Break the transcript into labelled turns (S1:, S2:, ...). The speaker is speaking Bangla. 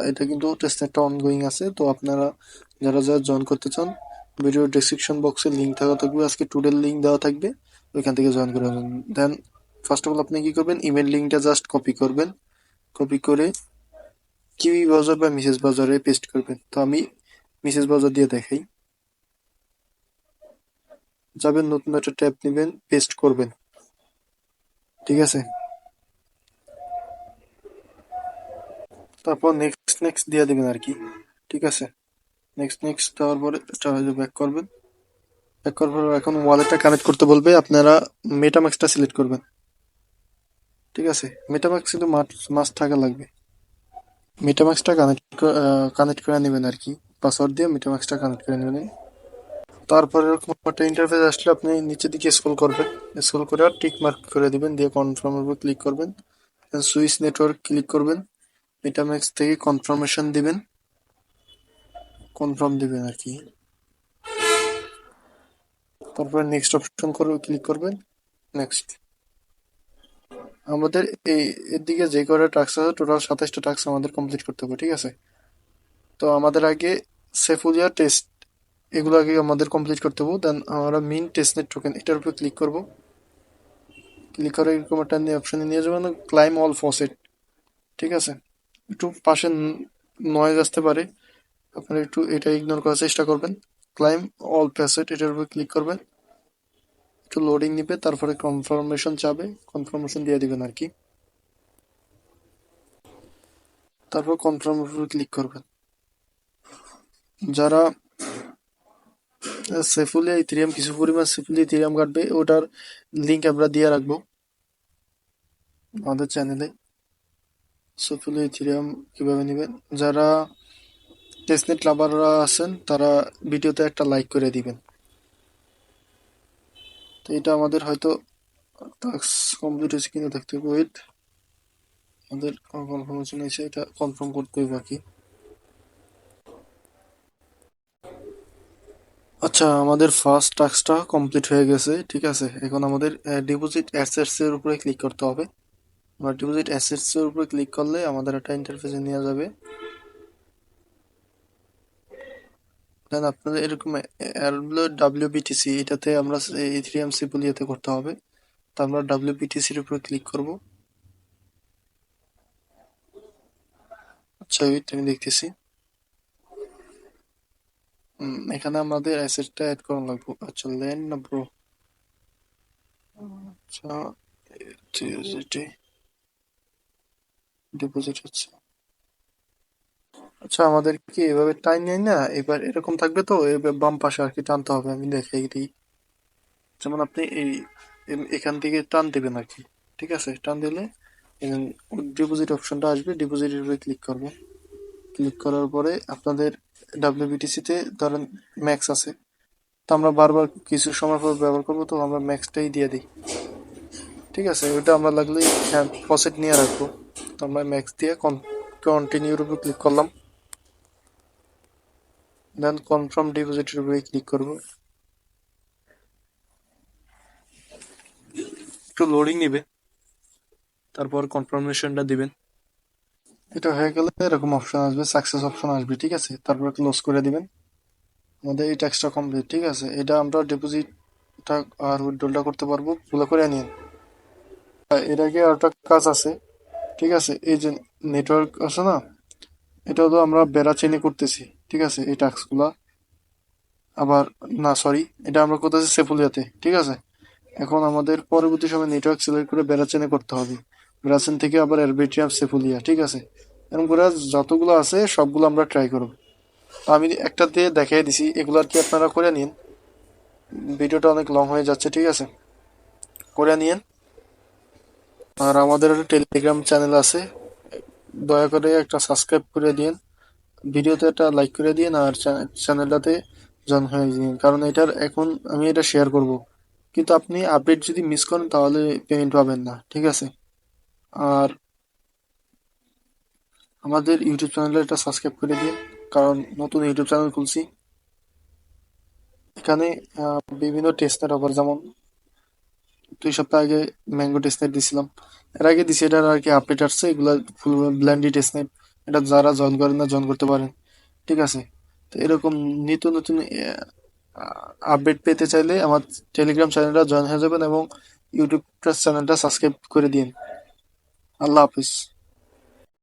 S1: এটা কিন্তু টেস্টনেটটা অনগোয়িং আছে, তো আপনারা যারা যারা জয়েন করতে চান ভিডিও ডেসক্রিপশন বক্সে লিঙ্ক দেওয়া থাকবে, আজকে টুডের লিঙ্ক দেওয়া থাকবে, ওইখান থেকে জয়েন করে নেবেন। দেন ফার্স্ট অফ অল আপনি কি করবেন, ইমেল লিঙ্কটা জাস্ট কপি করবেন, কপি করে কিউই ব্রাউজার বা মেসেজ ব্রাউজারে পেস্ট করবেন। তো আমি মেসেজ ব্রাউজার দিয়ে দেখাই। যাবেন, নতুন একটা ট্যাব নেবেন, পেস্ট করবেন, ঠিক আছে। তারপর নেক্সট নেক্সট দিয়ে দেবেন আর কি, ঠিক আছে। নেক্সট নেক্সট দেওয়ার পরে ব্যাক করবেন। ব্যাক করার পর এখন ওয়ালেটটা কানেক্ট করতে বলবে, আপনারা মেটাম্যাক্সটা সিলেক্ট করবেন, ঠিক আছে। মেটাম্যাক্স কিন্তু মাস্ট থাকা লাগবে। মেটাম্যাক্সটা কানেক্ট করে নেবেন আর কি, পাসওয়ার্ড দিয়ে মেটাম্যাক্সটা কানেক্ট করে নেবেন। তারপরে এরকম একটা ইন্টারফেস আসলে আপনি নিচের দিকে স্ক্রল করবেন, স্ক্রল করে আর টিক মার্ক করে দিবেন, দিয়ে কনফার্মের উপর ক্লিক করবেন, সুইচ নেটওয়ার্ক ক্লিক করবেন, মেটাম্যাক্স থেকে কনফার্মেশন দিবেন, কনফার্ম দিবেন আর কি। তারপরে নেক্সট অপশন করে ক্লিক করবেন, নেক্সট। আমাদের এই এর দিকে যে কয়টা টাস্ক আছে টোটাল 27টা টাস্ক আমাদের কমপ্লিট করতে হবে, ঠিক আছে। তো আমাদের আগে সেফুলিয়া টেস্ট, এগুলো আগে আমাদের কমপ্লিট করতে হবে। দেন আমরা মিন টেস্টনেট টোকেন এটার উপর ক্লিক করব, ক্লিক করে এরকম একটা অপশনে নিয়ে যাবেন, ক্লাইম অল ফসেট, ঠিক আছে। একটু পাশে নয়েজ আসতে পারে, আপনারা একটু এটা ইগনোর করার চেষ্টা করবেন। ক্লাইম অল ফসেট এটার উপর ক্লিক করবেন, একটু লোডিং নিবে, তারপরে কনফার্মেশন চাবে, কনফার্মেশন দিয়ে দিবেন আর কি। তারপর কনফার্মের উপর ক্লিক করবেন। যারা সেফুলিয়া ইথেরিয়াম, কিছু পরিমাণ সেফুলিয়া ইথেরিয়াম কাটবে, ওটার লিঙ্ক আমরা দিয়ে রাখবো আমাদের চ্যানেলে। সেফুলিয়া ইথেরিয়াম কিভাবে নেবেন, যারা টেস্টনেট লাভাররা আছেন তারা ভিডিওতে একটা লাইক করে দিবেন। তো এটা আমাদের হয়তো টাস্ক কমপ্লিট হয়েছে কিনা দেখতে হবে, ওয়েট, আমাদের কনফার্মেশন এসে এটা কনফার্ম করতে হবে বাকি। আচ্ছা, আমাদের ফার্স্ট টাস্কটা কমপ্লিট হয়ে গেছে, ঠিক আছে। এখন আমাদের ডিপোজিট অ্যাসেটস এর উপরে ক্লিক করতে হবে। আমরা ডিপোজিট অ্যাসেটস এর উপরে ক্লিক করলে আমাদের একটা ইন্টারফেসে নিয়ে যাবে। দেন আপনাদের এরকম ডাব্লিউবিটিসি, এটাতে আমরা ইথেরিয়াম সিপুলিয়াতে করতে হবে। তো আমরা ডাব্লিউবিটিসির উপরে ক্লিক করব। আচ্ছা ওয়েট, আমি দেখতেছি। এখানে আমাদের অ্যাসেটটা অ্যাড করা লাগবে। আচ্ছা ল্যান্ড না ব্রো, আচ্ছা ডিপোজিট হচ্ছে। আচ্ছা আমাদের কি এভাবে টাইম নেই না, এবার এরকম থাকবে তো, এবার বাম পাশে আর কি টানতে হবে, আমি দেখাই দিই। যেমন আপনি এই এখান থেকে টান দেবেন আর কি, ঠিক আছে। টান দিলে ডিপোজিট অপশনটা আসবে, ডিপোজিটের উপরে ক্লিক করবে। ক্লিক করার পরে আপনাদের ডাব্লিউবিটিসি তে ধরেন ম্যাক্স আছে, তো আমরা বারবার কিছু সময় পর ব্যবহার করবো, তো আমরা ম্যাক্সটাই দিয়ে দিই, ঠিক আছে। ওইটা আমরা লাগলেই হ্যাঁ পসেট নিয়ে রাখবো। তো আমরা ম্যাক্স দিয়ে কন্টিনিউর উপর ক্লিক করলাম, দেন কনফার্ম ডিপোজিটের উপরে ক্লিক করবো। একটু লোডিং নিবে, তারপর কনফার্মেশনটা দিবেন। এটা হয়ে গেলে এরকম অপশন আসবে, সাকসেস অপশন আসবে, ঠিক আছে। তারপর ক্লোজ করে দিবেন। আমাদের এই ট্যাক্সটা কমপ্লিট, ঠিক আছে। এটা আমরা ডিপোজিটটা আর উইথড্রলটা করতে পারবো, ভালো করে নিন। এর আগে আর একটা কাজ আছে, ঠিক আছে। এই যে নেটওয়ার্ক আছে না, এটা তো আমরা বেড়া চেনে করতেছি, ঠিক আছে, এই টাস্কগুলা। আবার না সরি, এটা আমরা করতেছি সেফুলিয়াতে, ঠিক আছে। এখন আমাদের পরবর্তী সময় নেটওয়ার্ক সিলেক্ট করে বেড়া চেনে করতে হবে, বেড়া চেন থেকে আবার আরবিট্রিয়াম সেফুলিয়া, ঠিক আছে। এরকম করে যতগুলো আছে সবগুলো আমরা ট্রাই করব। তো আমি একটা দিয়ে দেখাই দিছি, এগুলো আর কি আপনারা করে নিন, ভিডিওটা অনেক লং হয়ে যাচ্ছে, ঠিক আছে, করে নিন। আর আমাদের একটা টেলিগ্রাম চ্যানেল আছে, দয়া করে একটা সাবস্ক্রাইব করে দিন, ভিডিওতে একটা লাইক করে দিন, আর চ্যানেলটাতে জয়েন হয়ে দিন, কারণ এটার এখন আমি এটা শেয়ার করব, কিন্তু আপনি আপডেট যদি মিস করেন তাহলে পেমেন্ট পাবেন না, ঠিক আছে। আর আমাদের ইউটিউব চ্যানেলে এটা সাবস্ক্রাইব করে দিন, কারণ নতুন ইউটিউব চ্যানেল খুলছি। এখানে বিভিন্ন টেস্টের অফার, যেমন 2 সপ্তাহ আগে ম্যাঙ্গো টেস্টনেট দিছিলাম, এর আগে দিছি, এটার আর কি আপডেট আসছে, এগুলা ফুল ব্ল্যান্ডি টেস্টনেট এটা যারা জয়েন করেন না জয়েন করতে পারেন, ঠিক আছে? তো এরকম নিত্য নতুন আপডেট পেতে চাইলে আমার টেলিগ্রাম চ্যানেলটা জয়েন হয়ে যাবেন এবং ইউটিউব চ্যানেলটা সাবস্ক্রাইব করে দিন। আল্লাহ হাফিজ।